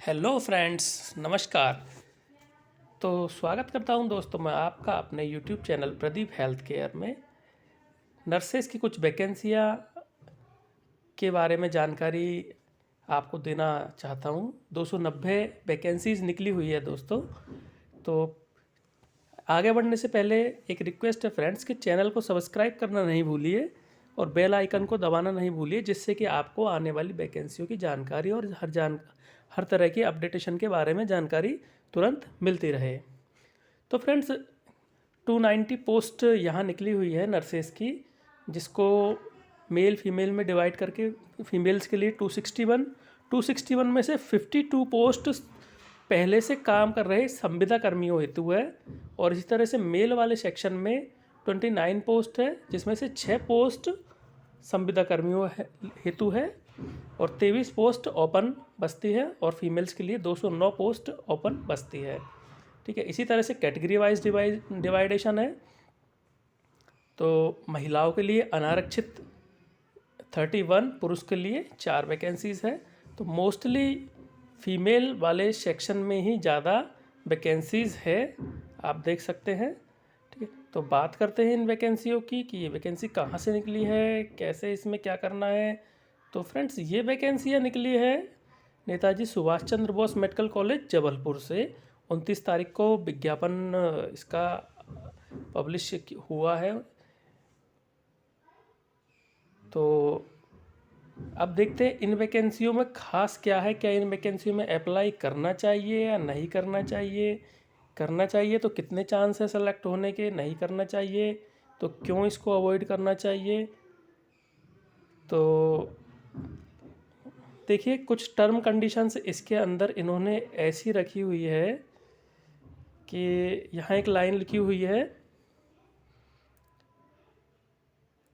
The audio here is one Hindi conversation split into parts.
हेलो फ्रेंड्स, नमस्कार। तो स्वागत करता हूं दोस्तों मैं आपका अपने YouTube channel Pradeep health care में। नर्सेस की कुछ वैकेंसियां के बारे में जानकारी आपको देना चाहता हूं। 290 वैकेंसीज निकली हुई है दोस्तों। तो आगे बढ़ने से पहले एक रिक्वेस्ट है फ्रेंड्स कि चैनल को सब्सक्राइब करना नहीं भूलिए और बेल आइकन को दबाना नहीं भूलिए, जिससे कि आपको आने वाली वैकेंसियों की जानकारी और हर तरह की अपडेटेशन के बारे में जानकारी तुरंत मिलती रहे। तो फ्रेंड्स, 290 पोस्ट यहाँ निकली हुई है नर्सेस की, जिसको मेल फीमेल में डिवाइड करके फीमेल्स के लिए 261 में से 52 पोस्ट पहले से काम कर रहे संविदा कर्मियों हेतु है। और इसी तरह से मेल वाले सेक्शन में 29 पोस्ट है, जिसमें से 6 पोस्ट संविदा कर्मियों हेतु है और 23 पोस्ट ओपन बचती है और फीमेल्स के लिए 209 पोस्ट ओपन बचती है। ठीक है, इसी तरह से कैटेगरी वाइज डिवाइडेशन है। तो महिलाओं के लिए अनारक्षित 31, पुरुष के लिए 4 वैकेंसीज़ है। तो मोस्टली फीमेल वाले सेक्शन में ही ज़्यादा वैकेंसीज़ है, आप देख सकते हैं। ठीक है, तो बात करते हैं इन वैकेंसियों की कि ये वैकेंसी कहाँ से निकली है, कैसे इसमें क्या करना है। तो फ्रेंड्स, ये वैकेंसियाँ निकली है नेताजी सुभाष चंद्र बोस मेडिकल कॉलेज जबलपुर से। 29 तारीख को विज्ञापन इसका पब्लिश हुआ है। तो अब देखते हैं इन वैकेंसियों में खास क्या है, क्या इन वैकेंसियों में अप्लाई करना चाहिए या नहीं करना चाहिए। करना चाहिए तो कितने चांस है सेलेक्ट होने के, नहीं करना चाहिए तो क्यों इसको अवॉइड करना चाहिए। तो देखिए, कुछ टर्म कंडीशंस इसके अंदर इन्होंने ऐसी रखी हुई है कि यहाँ एक लाइन लिखी हुई है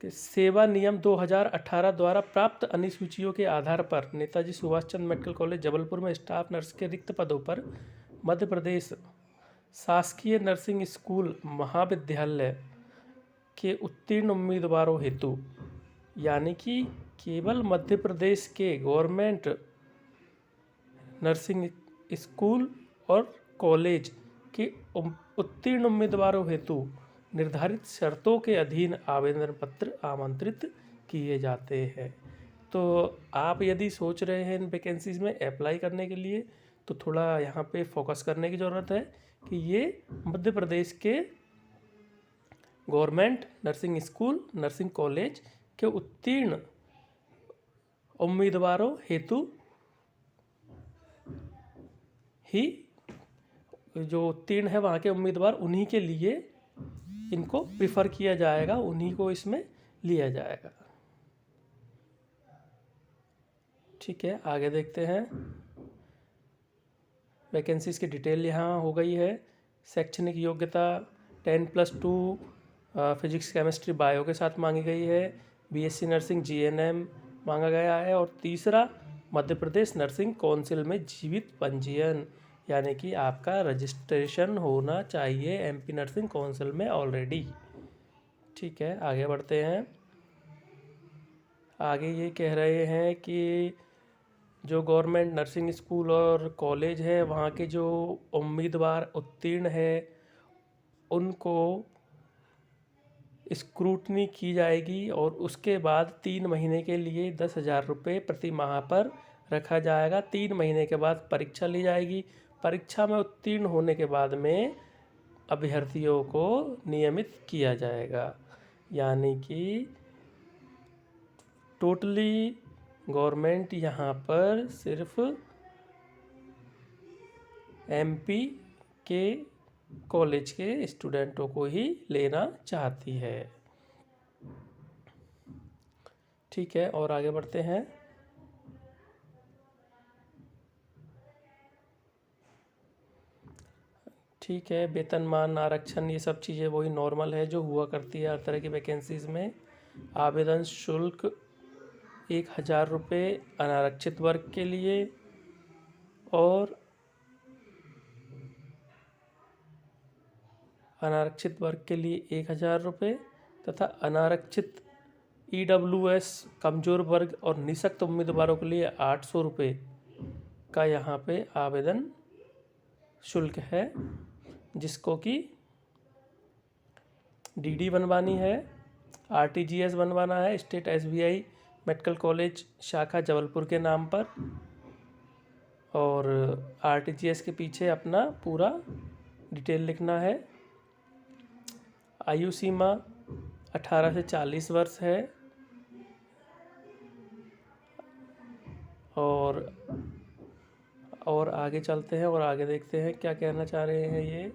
कि सेवा नियम 2018 द्वारा प्राप्त अनुसूचियों के आधार पर नेताजी सुभाष चंद्र मेडिकल कॉलेज जबलपुर में स्टाफ नर्स के रिक्त पदों पर मध्य प्रदेश शासकीय नर्सिंग स्कूल महाविद्यालय के उत्तीर्ण उम्मीदवारों हेतु, यानी कि केवल मध्य प्रदेश के गवर्नमेंट नर्सिंग स्कूल और कॉलेज के उत्तीर्ण उम्मीदवारों हेतु निर्धारित शर्तों के अधीन आवेदन पत्र आमंत्रित किए जाते हैं। तो आप यदि सोच रहे हैं इन वैकेंसीज़ में अप्लाई करने के लिए, तो थोड़ा यहाँ पे फोकस करने की ज़रूरत है कि ये मध्य प्रदेश के government nursing school nursing college के उत्तीर्ण उम्मीदवारों हेतु ही, जो उत्तीर्ण है वहाँ के उम्मीदवार, उन्हीं के लिए इनको प्रिफ़र किया जाएगा, उन्हीं को इसमें लिया जाएगा। ठीक है, आगे देखते हैं। वैकेंसीज़ की डिटेल यहाँ हो गई है। शैक्षणिक योग्यता 10+2 फिजिक्स केमिस्ट्री बायो के साथ मांगी गई है। बीएससी नर्सिंग जीएनएम मांगा गया है। और तीसरा, मध्य प्रदेश नर्सिंग काउंसिल में जीवित पंजीयन, यानी कि आपका रजिस्ट्रेशन होना चाहिए एमपी नर्सिंग काउंसिल में ऑलरेडी। ठीक है, आगे बढ़ते हैं। आगे ये कह रहे हैं कि जो गवर्नमेंट नर्सिंग स्कूल और कॉलेज है, वहाँ के जो उम्मीदवार उत्तीर्ण है उनको स्क्रूटनी की जाएगी और उसके बाद 3 महीने के लिए 10,000 रुपये प्रति माह पर रखा जाएगा। 3 महीने के बाद परीक्षा ली जाएगी। परीक्षा में उत्तीर्ण होने के बाद में अभ्यर्थियों को नियमित किया जाएगा, यानी कि टोटली गवर्नमेंट यहाँ पर सिर्फ एमपी के कॉलेज के स्टूडेंटों को ही लेना चाहती है। ठीक है, और आगे बढ़ते हैं। ठीक है, वेतनमान आरक्षण ये सब चीज़ें वही नॉर्मल है जो हुआ करती है हर तरह की वैकेंसीज़ में। आवेदन शुल्क 1,000 रुपये अनारक्षित वर्ग के लिए और अनारक्षित वर्ग के लिए 1,000 रुपये तथा अनारक्षित ईडब्ल्यूएस कमज़ोर वर्ग और निःशक्त उम्मीदवारों के लिए 800 रुपये का यहाँ पे आवेदन शुल्क है, जिसको कि डीडी बनवानी है, आरटीजीएस बनवाना है, स्टेट एसबीआई मेडिकल कॉलेज शाखा जबलपुर के नाम पर, और आरटीजीएस के पीछे अपना पूरा डिटेल लिखना है। आयु सीमा 18 से 40 वर्ष है, और आगे चलते हैं और आगे देखते हैं क्या कहना चाह रहे हैं ये।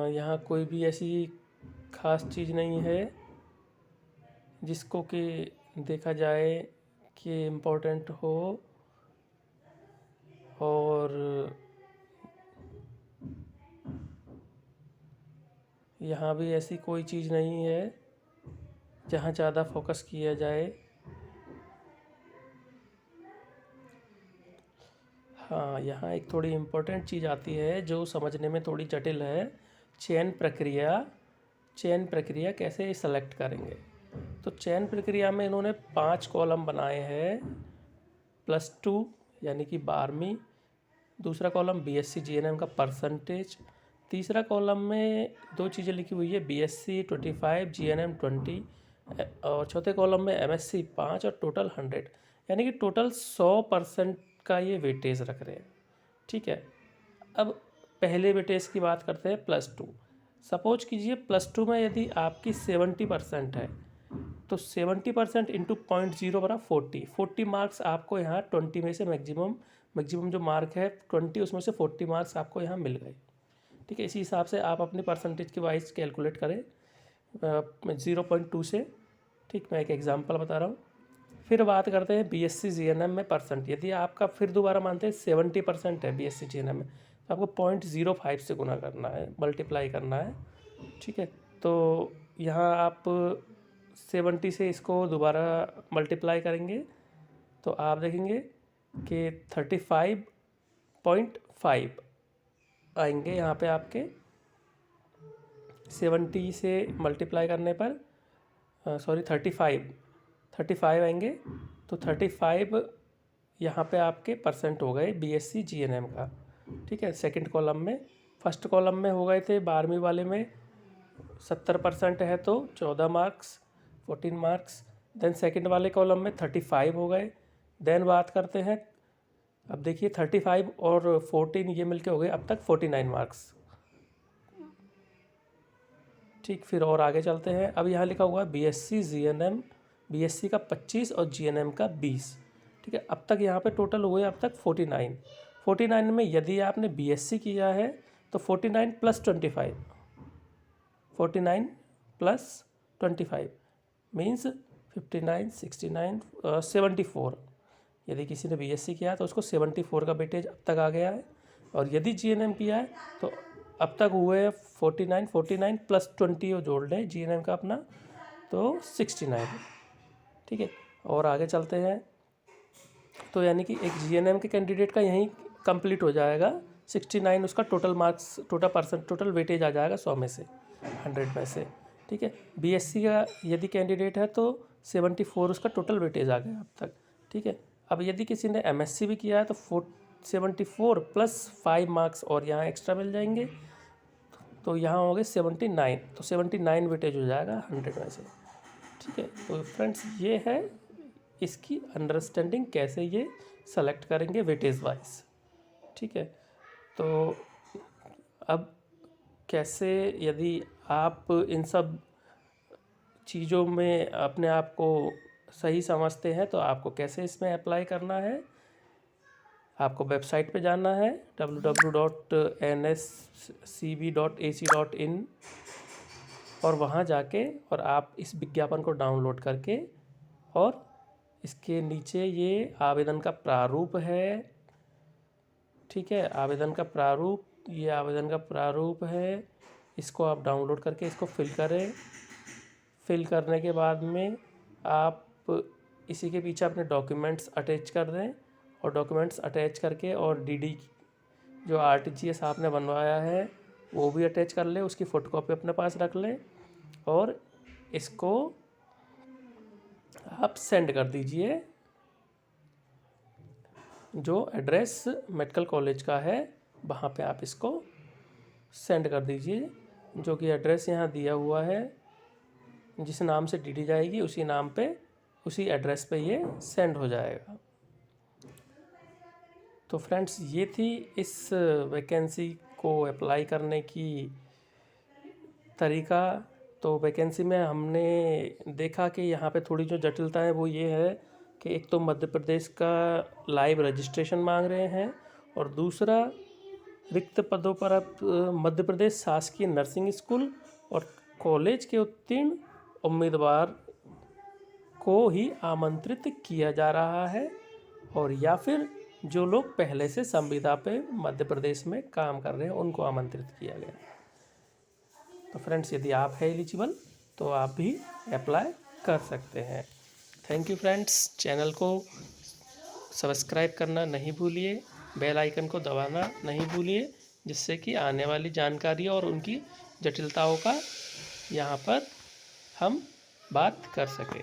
यहाँ कोई भी ऐसी खास चीज़ नहीं है जिसको कि देखा जाए कि इम्पोर्टेंट हो, और यहाँ भी ऐसी कोई चीज़ नहीं है जहाँ ज़्यादा फोकस किया जाए। हाँ, यहाँ एक थोड़ी इम्पोर्टेंट चीज़ आती है जो समझने में थोड़ी जटिल है। चयन प्रक्रिया कैसे सेलेक्ट करेंगे। तो चयन प्रक्रिया में इन्होंने 5 कॉलम बनाए हैं। +2 यानी कि 12वीं, दूसरा कॉलम बीएससी जीएनएम का परसेंटेज, तीसरा कॉलम में 2 चीज़ें लिखी हुई है, बीएससी 25, जीएनएम 20, और चौथे कॉलम में एमएससी 5 और टोटल 100, यानी कि टोटल 100% का ये वेटेज रख रहे हैं। ठीक है, अब पहले वेटेज की बात करते हैं। +2, सपोज कीजिए +2 में यदि आपकी 70% है तो 70% इंटू 0.0 बराबर 40 मार्क्स आपको यहाँ 20 में से मैक्सिमम जो मार्क है 20, उसमें से 40 मार्क्स आपको यहाँ मिल गए। ठीक है, इसी हिसाब से आप अपने परसेंटेज के वाइज कैलकुलेट करें 0.2 से। ठीक, मैं एक एग्जांपल बता रहा हूँ। फिर बात करते हैं बीएससी जीएनएम में परसेंट। यदि आपका फिर दोबारा मानते हैं 70% है बीएससी जीएनएम में, तो आपको 0.05 से गुना करना है, मल्टीप्लाई करना है। ठीक है, तो यहाँ आप 70 से इसको दोबारा मल्टीप्लाई करेंगे तो आप देखेंगे कि 35.5 आएंगे यहाँ पे आपके। 70 से मल्टीप्लाई करने पर 35 आएंगे, तो 35 यहाँ पे आपके परसेंट हो गए बीएससी जीएनएम का। ठीक है, सेकंड कॉलम में। फर्स्ट कॉलम में हो गए थे 12वीं वाले में 70% है तो 14 मार्क्स, 14 मार्क्स। देन सेकंड वाले कॉलम में 35 हो गए। देन बात करते हैं, अब देखिए 35 और 14 ये मिलके हो गए अब तक 49 मार्क्स। ठीक, फिर और आगे चलते हैं। अब यहाँ लिखा हुआ है बीएससी जीएनएम, बीएससी का 25 और जीएनएम का 20। ठीक है, अब तक यहाँ पे टोटल हुए अब तक 49 में यदि आपने बीएससी किया है तो 49 + 25, 49 + 25 मीन्स 59, 69, 74। यदि किसी ने बीएससी किया है तो उसको 74 का वेटेज अब तक आ गया है, और यदि जीएनएम किया है तो अब तक हुए 49 + 20 जोड़ लें जीएनएम का अपना, तो 69। ठीक है, और आगे चलते हैं। तो यानी कि एक जीएनएम के कैंडिडेट का यहीं कंप्लीट हो जाएगा। 69 उसका टोटल मार्क्स, टोटल वेटेज आ जाएगा 100 में से, 100 में से। ठीक है, बीएससी का यदि कैंडिडेट है तो 74 उसका टोटल वेटेज आ गया अब तक। ठीक है, अब यदि किसी ने एमएससी भी किया है तो 74 + 5 मार्क्स और यहाँ एक्स्ट्रा मिल जाएंगे, तो यहाँ हो गए 79, तो 79 वेटेज हो जाएगा 100 में से। ठीक है, तो फ्रेंड्स ये है इसकी अंडरस्टैंडिंग, कैसे ये सेलेक्ट करेंगे वेटेज वाइज। ठीक है, तो अब कैसे, यदि आप इन सब चीज़ों में अपने आप को सही समझते हैं तो आपको कैसे इसमें अप्लाई करना है। आपको वेबसाइट पे जाना है www.nscb.ac.in, और वहाँ जाके और आप इस विज्ञापन को डाउनलोड करके, और इसके नीचे ये आवेदन का प्रारूप है। ठीक है, आवेदन का प्रारूप, ये आवेदन का प्रारूप है, इसको आप डाउनलोड करके इसको फिल करें। फिल करने के बाद में आप इसी के पीछे अपने डॉक्यूमेंट्स अटैच कर दें, और डॉक्यूमेंट्स अटैच करके और डीडी जो आरटीजीएस आपने बनवाया है वो भी अटैच कर लें, उसकी फ़ोटोकॉपी अपने पास रख लें, और इसको आप सेंड कर दीजिए जो एड्रेस मेडिकल कॉलेज का है वहाँ पे आप इसको सेंड कर दीजिए। जो कि एड्रेस यहाँ दिया हुआ है, जिस नाम से डीडी जाएगी उसी नाम पे, उसी एड्रेस पे ये सेंड हो जाएगा। तो फ्रेंड्स, ये थी इस वैकेंसी को अप्लाई करने की तरीका। तो वैकेंसी में हमने देखा कि यहाँ पे थोड़ी जो जटिलता है वो ये है कि एक तो मध्य प्रदेश का लाइव रजिस्ट्रेशन मांग रहे हैं, और दूसरा रिक्त पदों पर अब मध्य प्रदेश शासकीय नर्सिंग स्कूल और कॉलेज के उत्तीर्ण उम्मीदवार को ही आमंत्रित किया जा रहा है, और या फिर जो लोग पहले से संविदा पे मध्य प्रदेश में काम कर रहे हैं उनको आमंत्रित किया गया। तो फ्रेंड्स, यदि आप है एलिजिबल तो आप भी अप्लाई कर सकते हैं। Thank you friends. चैनल को सब्सक्राइब करना नहीं भूलिए, बेल आइकन को दबाना नहीं भूलिए, जिससे कि आने वाली जानकारी और उनकी जटिलताओं का यहाँ पर हम बात कर सकें।